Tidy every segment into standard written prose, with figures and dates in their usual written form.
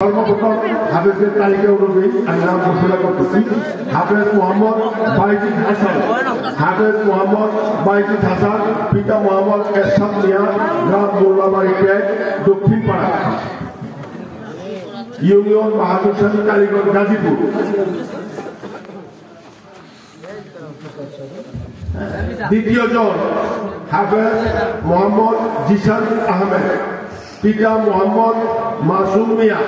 সর্বপ্রথম হাফেজের তালিকা অনুযায়ী আমি নাম ঘোষণা করতেছি। হাফেজ মোহাম্মদ বাইজিদ হাসান, হাফেজ মোহাম্মদ বাইজিদ হাসান, পিতা মোহাম্মদ এরশাদ মিয়া, গ্রাম মোল্লাবাড়ি ট্যাগ, দক্ষিণ পাড়া, ইউনিয়ন বাহাদুর শাহী কালীগঞ্জ, গাজীপুর। দ্বিতীয় জন হাফেজ মোহাম্মদ জিসান আহমেদ, পিতা মোহাম্মদ মাসুম মিয়া,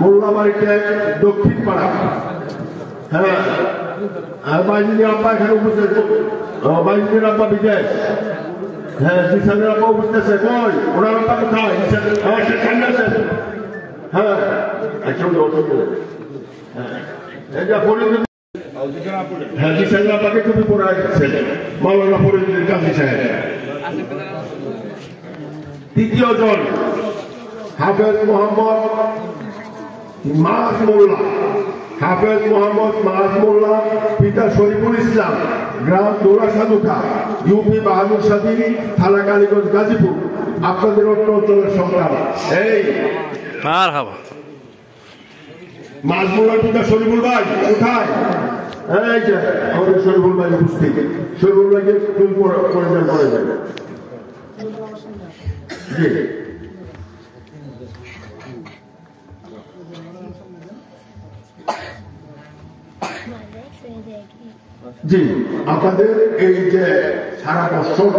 মোল্লাবাড়ি ট্যাগ, দক্ষিণ পাড়া। হ্যাঁ, বাইজিদের আব্বা এখানে উপস্থিত, বাইজিদের আব্বা বিদেশ। হ্যাঁ, জিসানের আব্বা উপস্থিত আছে। কই ওনার আব্বা কোথায়? হ্যাঁ, এটা ফরিদ। হ্যাঁ, জিসানের আব্বাকে টুপি পরে আসছে মাওলানা ফরিদুদ্দিন কাজী সাহেব। তৃতীয় জন হাফেজ মোহাম্মদ মাস মোল্লা, হাফেজ মোহাম্মদ মাস মোল্লা, পিতা শরীফুল ইসলাম, গ্রাম দৌড়া সাধুখা, ইউপি বাহাদুর শাহী, থানা কালীগঞ্জ, গাজীপুর। আপনাদের অন্য অঞ্চলের সংগ্রাম। এই মাস মোল্লার পিতা শরীফুল ভাই কোথায়? এই যে আমাদের শরীফুল ভাই উপস্থিত। শরীফুল ভাইকে ফুল পরিধান করে যাবে। জি, আপনাদের এই যে সারা বছর